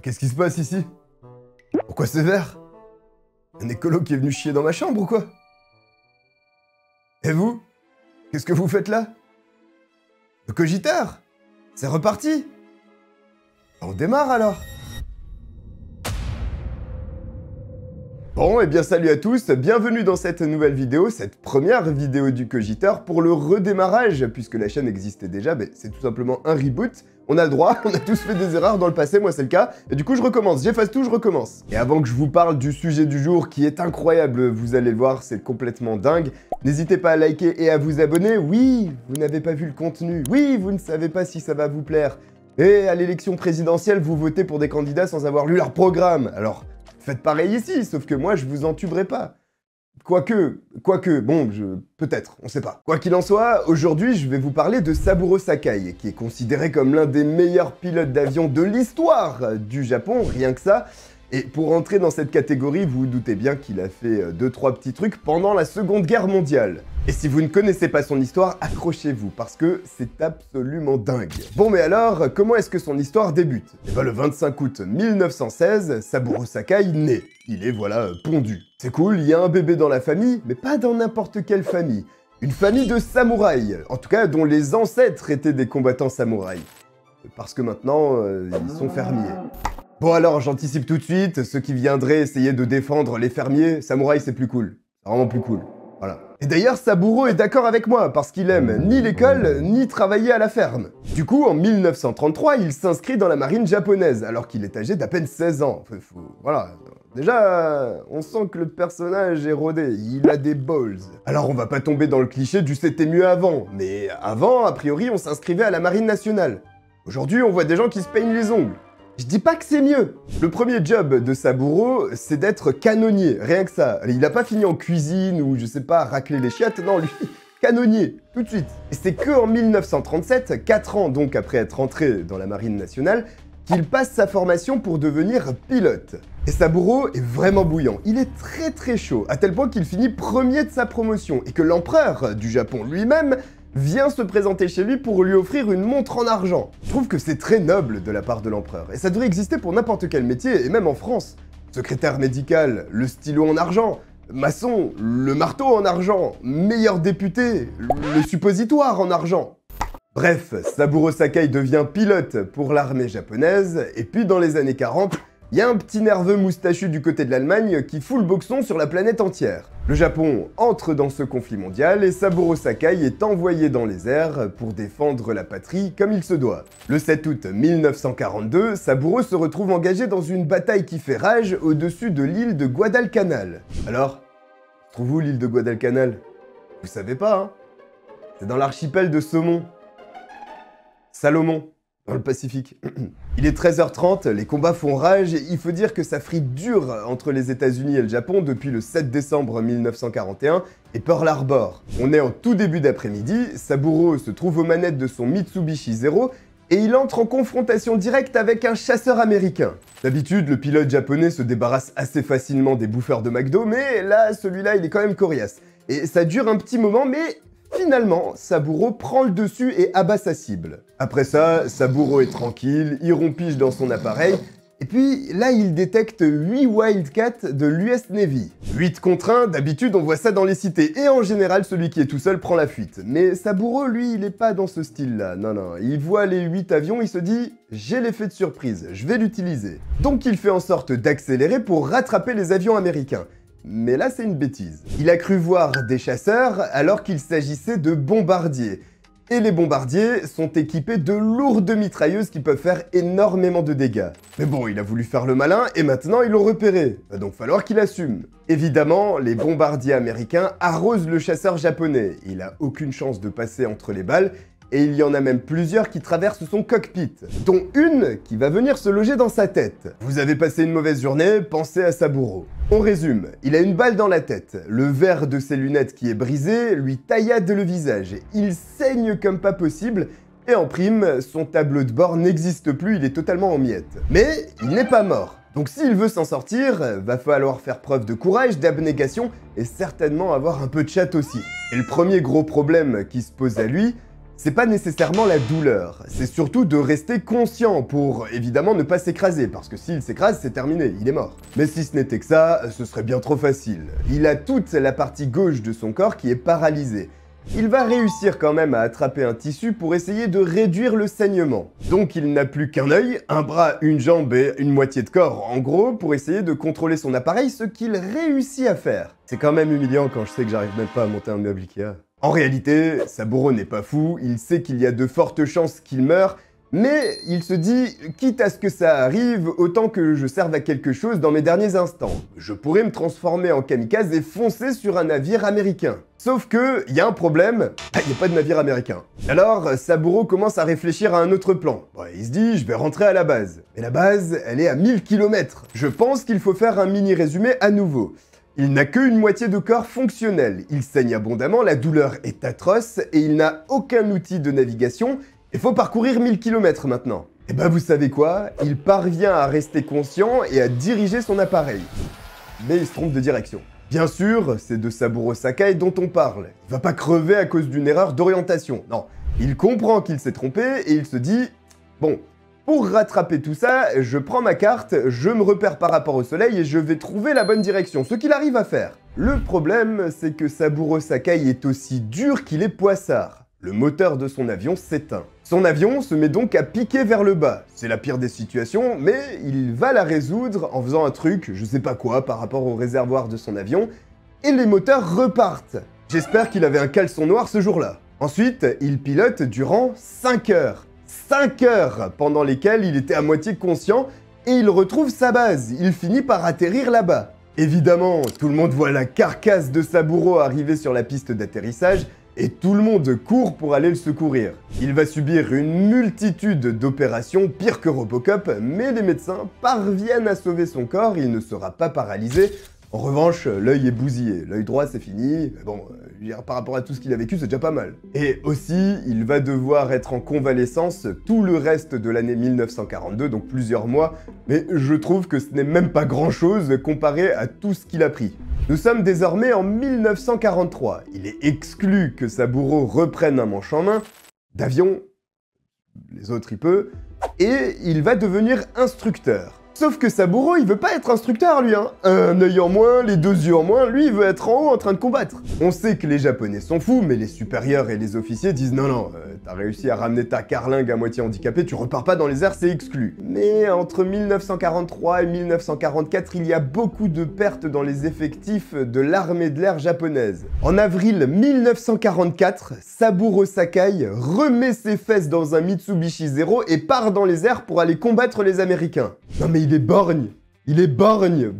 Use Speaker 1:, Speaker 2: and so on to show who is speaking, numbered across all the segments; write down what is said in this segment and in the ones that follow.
Speaker 1: Qu'est-ce qui se passe ici? Pourquoi c'est vert? Un écolo qui est venu chier dans ma chambre ou quoi? Et vous? Qu'est-ce que vous faites là? Le cogiteur? C'est reparti? On démarre alors? Bon, et bien salut à tous, bienvenue dans cette nouvelle vidéo, cette première vidéo du Cogiteur pour le redémarrage, puisque la chaîne existait déjà, mais c'est tout simplement un reboot. On a le droit, on a tous fait des erreurs dans le passé, moi c'est le cas, et du coup je recommence, j'efface tout, je recommence. Et avant que je vous parle du sujet du jour qui est incroyable, vous allez le voir, c'est complètement dingue, n'hésitez pas à liker et à vous abonner. Oui, vous n'avez pas vu le contenu, oui, vous ne savez pas si ça va vous plaire. Et à l'élection présidentielle, vous votez pour des candidats sans avoir lu leur programme, alors... Faites pareil ici, sauf que moi, je vous entuberai pas. Quoique, bon, peut-être, on sait pas. Quoi qu'il en soit, aujourd'hui, je vais vous parler de Saburo Sakai, qui est considéré comme l'un des meilleurs pilotes d'avion de l'histoire du Japon, rien que ça. Et pour entrer dans cette catégorie, vous vous doutez bien qu'il a fait 2-3 petits trucs pendant la Seconde Guerre mondiale. Et si vous ne connaissez pas son histoire, accrochez-vous, parce que c'est absolument dingue. Bon, mais alors, comment est-ce que son histoire débute? Eh ben, le 25 août 1916, Saburo Sakai naît. Il est, voilà, pondu. C'est cool, il y a un bébé dans la famille, mais pas dans n'importe quelle famille. Une famille de samouraïs, en tout cas dont les ancêtres étaient des combattants samouraïs. Parce que maintenant, ils sont fermiers. Bon alors, j'anticipe tout de suite, ceux qui viendraient essayer de défendre les fermiers, samouraï c'est plus cool. C'est vraiment plus cool. Voilà. Et d'ailleurs, Saburo est d'accord avec moi, parce qu'il aime ni l'école, ni travailler à la ferme. Du coup, en 1933, il s'inscrit dans la marine japonaise, alors qu'il est âgé d'à peine 16 ans. Voilà. Déjà, on sent que le personnage est rodé, il a des balls. Alors on va pas tomber dans le cliché du c'était mieux avant, mais avant, a priori, on s'inscrivait à la marine nationale. Aujourd'hui, on voit des gens qui se peignent les ongles. Je dis pas que c'est mieux. Le premier job de Saburo, c'est d'être canonnier, rien que ça. Il a pas fini en cuisine ou je sais pas, racler les chiottes, non lui, canonnier, tout de suite. Et c'est que en 1937, 4 ans donc après être entré dans la marine nationale, qu'il passe sa formation pour devenir pilote. Et Saburo est vraiment bouillant, il est très chaud, à tel point qu'il finit premier de sa promotion, et que l'empereur du Japon lui-même vient se présenter chez lui pour lui offrir une montre en argent. Je trouve que c'est très noble de la part de l'empereur, et ça devrait exister pour n'importe quel métier, et même en France. Secrétaire médical, le stylo en argent, maçon, le marteau en argent, meilleur député, le suppositoire en argent. Bref, Saburo Sakai devient pilote pour l'armée japonaise, et puis dans les années 40, il y a un petit nerveux moustachu du côté de l'Allemagne qui fout le boxon sur la planète entière. Le Japon entre dans ce conflit mondial et Saburo Sakai est envoyé dans les airs pour défendre la patrie comme il se doit. Le 7 août 1942, Saburo se retrouve engagé dans une bataille qui fait rage au-dessus de l'île de Guadalcanal. Alors, trouve où l'île de Guadalcanal? Vous savez pas, hein? C'est dans l'archipel de Salomon, dans le Pacifique. Il est 13h30, les combats font rage et il faut dire que ça frite dur entre les États-Unis et le Japon depuis le 7 décembre 1941 et Pearl Harbor. On est en tout début d'après-midi, Saburo se trouve aux manettes de son Mitsubishi Zero et il entre en confrontation directe avec un chasseur américain. D'habitude, le pilote japonais se débarrasse assez facilement des bouffeurs de McDo, mais là, celui-là, il est quand même coriace. Et ça dure un petit moment, mais... Finalement, Saburo prend le dessus et abat sa cible. Après ça, Saburo est tranquille, il rompige dans son appareil, et puis là il détecte 8 Wildcats de l'US Navy. 8 contre 1, d'habitude on voit ça dans les cités, et en général celui qui est tout seul prend la fuite. Mais Saburo, lui, il est pas dans ce style-là, non, il voit les 8 avions, il se dit « j'ai l'effet de surprise, je vais l'utiliser ». Donc il fait en sorte d'accélérer pour rattraper les avions américains. Mais là, c'est une bêtise. Il a cru voir des chasseurs alors qu'il s'agissait de bombardiers. Et les bombardiers sont équipés de lourdes mitrailleuses qui peuvent faire énormément de dégâts. Mais bon, il a voulu faire le malin et maintenant ils l'ont repéré. Va donc falloir qu'il assume. Évidemment, les bombardiers américains arrosent le chasseur japonais. Il a aucune chance de passer entre les balles. Et il y en a même plusieurs qui traversent son cockpit, dont une qui va venir se loger dans sa tête. Vous avez passé une mauvaise journée, pensez à Saburo. On résume, il a une balle dans la tête, le verre de ses lunettes qui est brisé lui taillade le visage, il saigne comme pas possible, et en prime, son tableau de bord n'existe plus, il est totalement en miettes. Mais il n'est pas mort. Donc s'il veut s'en sortir, va falloir faire preuve de courage, d'abnégation, et certainement avoir un peu de chat aussi. Et le premier gros problème qui se pose à lui, c'est pas nécessairement la douleur, c'est surtout de rester conscient pour évidemment ne pas s'écraser, parce que s'il s'écrase, c'est terminé, il est mort. Mais si ce n'était que ça, ce serait bien trop facile. Il a toute la partie gauche de son corps qui est paralysée. Il va réussir quand même à attraper un tissu pour essayer de réduire le saignement. Donc il n'a plus qu'un œil, un bras, une jambe et une moitié de corps, en gros, pour essayer de contrôler son appareil, ce qu'il réussit à faire. C'est quand même humiliant quand je sais que j'arrive même pas à monter un meuble Ikea. En réalité, Saburo n'est pas fou, il sait qu'il y a de fortes chances qu'il meure, mais il se dit, quitte à ce que ça arrive, autant que je serve à quelque chose dans mes derniers instants. Je pourrais me transformer en kamikaze et foncer sur un navire américain. Sauf que, il y a un problème, il n'y a pas de navire américain. Alors, Saburo commence à réfléchir à un autre plan. Il se dit, je vais rentrer à la base. Mais la base, elle est à 1000 km. Je pense qu'il faut faire un mini résumé à nouveau. Il n'a qu'une moitié de corps fonctionnel, il saigne abondamment, la douleur est atroce et il n'a aucun outil de navigation. Il faut parcourir 1000 km maintenant. Et bah vous savez quoi? Il parvient à rester conscient et à diriger son appareil. Mais il se trompe de direction. Bien sûr, c'est de Saburo Sakai dont on parle. Il va pas crever à cause d'une erreur d'orientation. Non, il comprend qu'il s'est trompé et il se dit « Bon, pour rattraper tout ça, je prends ma carte, je me repère par rapport au soleil et je vais trouver la bonne direction, ce qu'il arrive à faire. » Le problème, c'est que Saburo Sakai est aussi dur qu'il est poissard. Le moteur de son avion s'éteint. Son avion se met donc à piquer vers le bas. C'est la pire des situations, mais il va la résoudre en faisant un truc, je sais pas quoi, par rapport au réservoir de son avion, et les moteurs repartent. J'espère qu'il avait un caleçon noir ce jour-là. Ensuite, il pilote durant 5 heures. 5 heures pendant lesquelles il était à moitié conscient et il retrouve sa base. Il finit par atterrir là-bas. Évidemment, tout le monde voit la carcasse de Saburo arriver sur la piste d'atterrissage et tout le monde court pour aller le secourir. Il va subir une multitude d'opérations pires que Robocop, mais les médecins parviennent à sauver son corps, il ne sera pas paralysé. En revanche, l'œil est bousillé. L'œil droit, c'est fini. Mais bon, par rapport à tout ce qu'il a vécu, c'est déjà pas mal. Et aussi, il va devoir être en convalescence tout le reste de l'année 1942, donc plusieurs mois. Mais je trouve que ce n'est même pas grand-chose comparé à tout ce qu'il a pris. Nous sommes désormais en 1943. Il est exclu que Saburo reprenne un manche en main d'avion. Les autres, il peut. Et il va devenir instructeur. Sauf que Saburo, il veut pas être instructeur, lui, hein. Un œil en moins, les 2 yeux en moins, lui, il veut être en haut en train de combattre. On sait que les Japonais sont fous, mais les supérieurs et les officiers disent non, t'as réussi à ramener ta carlingue à moitié handicapée, tu repars pas dans les airs, c'est exclu. Mais entre 1943 et 1944, il y a beaucoup de pertes dans les effectifs de l'armée de l'air japonaise. En avril 1944, Saburo Sakai remet ses fesses dans un Mitsubishi Zero et part dans les airs pour aller combattre les Américains. Non mais il est borgne, il est borgne,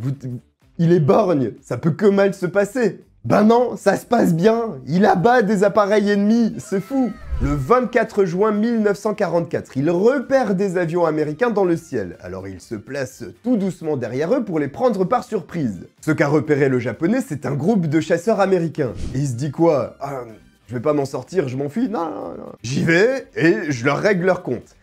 Speaker 1: il est borgne, ça peut que mal se passer. Ben non, ça se passe bien, il abat des appareils ennemis, c'est fou. Le 24 juin 1944, il repère des avions américains dans le ciel, alors il se place tout doucement derrière eux pour les prendre par surprise. Ce qu'a repéré le japonais, c'est un groupe de chasseurs américains. Et il se dit quoi? Je vais pas m'en sortir, je m'enfuis? Non. J'y vais et je leur règle leur compte.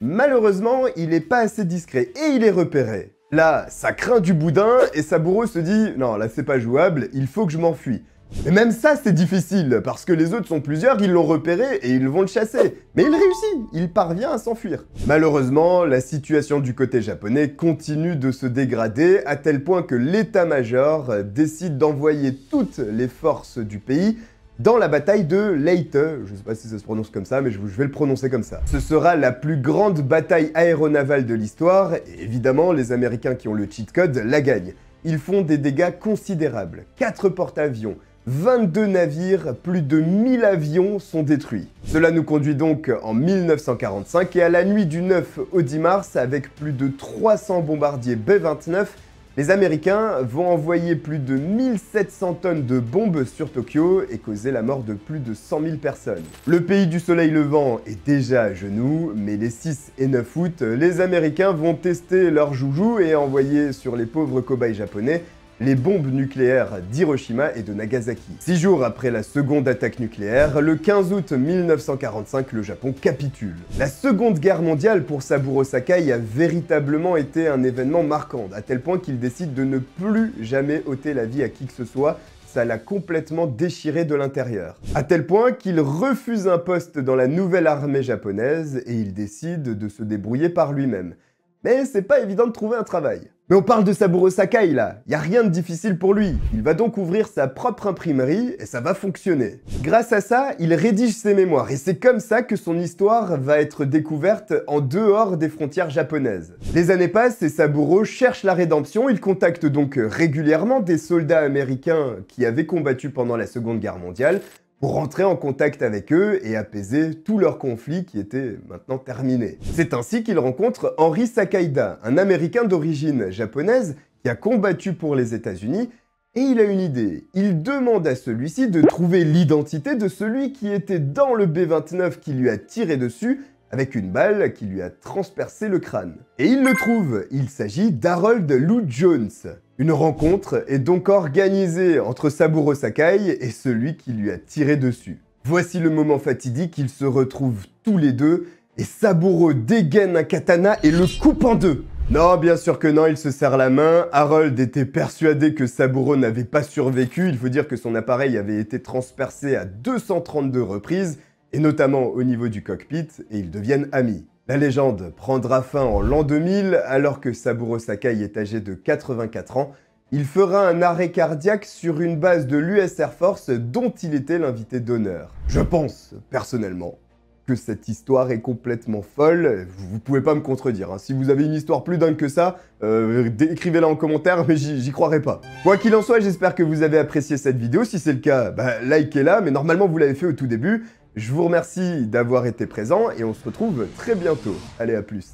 Speaker 1: Malheureusement, il est pas assez discret et il est repéré. Là, ça craint du boudin et Saburo se dit « Non, là c'est pas jouable, il faut que je m'enfuis ». Mais même ça c'est difficile, parce que les autres sont plusieurs, ils l'ont repéré et ils vont le chasser. Mais il réussit, il parvient à s'enfuir. Malheureusement, la situation du côté japonais continue de se dégrader, à tel point que l'état-major décide d'envoyer toutes les forces du pays dans la bataille de Leyte, je sais pas si ça se prononce comme ça, mais je vais le prononcer comme ça. Ce sera la plus grande bataille aéronavale de l'histoire, et évidemment, les Américains qui ont le cheat code la gagnent. Ils font des dégâts considérables. 4 porte-avions, 22 navires, plus de 1000 avions sont détruits. Cela nous conduit donc en 1945, et à la nuit du 9 au 10 mars, avec plus de 300 bombardiers B-29, les Américains vont envoyer plus de 1700 tonnes de bombes sur Tokyo et causer la mort de plus de 100 000 personnes. Le pays du soleil levant est déjà à genoux, mais les 6 et 9 août, les Américains vont tester leurs joujoux et envoyer sur les pauvres cobayes japonais les bombes nucléaires d'Hiroshima et de Nagasaki. 6 jours après la seconde attaque nucléaire, le 15 août 1945, le Japon capitule. La Seconde Guerre mondiale pour Saburo Sakai a véritablement été un événement marquant, à tel point qu'il décide de ne plus jamais ôter la vie à qui que ce soit. ça l'a complètement déchiré de l'intérieur. À tel point qu'il refuse un poste dans la nouvelle armée japonaise et il décide de se débrouiller par lui-même. Mais c'est pas évident de trouver un travail. Mais on parle de Saburo Sakai là, y a rien de difficile pour lui. Il va donc ouvrir sa propre imprimerie et ça va fonctionner. Grâce à ça, il rédige ses mémoires et c'est comme ça que son histoire va être découverte en dehors des frontières japonaises. Les années passent et Saburo cherche la rédemption, il contacte donc régulièrement des soldats américains qui avaient combattu pendant la Seconde Guerre mondiale pour rentrer en contact avec eux et apaiser tous leurs conflits qui étaient maintenant terminés. C'est ainsi qu'il rencontre Henry Sakaida, un Américain d'origine japonaise qui a combattu pour les États-Unis, et il a une idée. Il demande à celui-ci de trouver l'identité de celui qui était dans le B-29 qui lui a tiré dessus avec une balle qui lui a transpercé le crâne. Et il le trouve, il s'agit d'Harold Lou Jones. Une rencontre est donc organisée entre Saburo Sakai et celui qui lui a tiré dessus. Voici le moment fatidique, ils se retrouvent tous les deux et Saburo dégaine un katana et le coupe en deux. Non, bien sûr que non, il se serre la main. Harold était persuadé que Saburo n'avait pas survécu. Il faut dire que son appareil avait été transpercé à 232 reprises, et notamment au niveau du cockpit, et ils deviennent amis. La légende prendra fin en l'an 2000, alors que Saburo Sakai est âgé de 84 ans. Il fera un arrêt cardiaque sur une base de l'US Air Force dont il était l'invité d'honneur. Je pense, personnellement, que cette histoire est complètement folle. Vous pouvez pas me contredire, hein. Si vous avez une histoire plus dingue que ça, écrivez-la en commentaire, mais j'y croirais pas. Quoi qu'il en soit, j'espère que vous avez apprécié cette vidéo. Si c'est le cas, likez-la, mais normalement vous l'avez fait au tout début. Je vous remercie d'avoir été présent et on se retrouve très bientôt. Allez, à plus.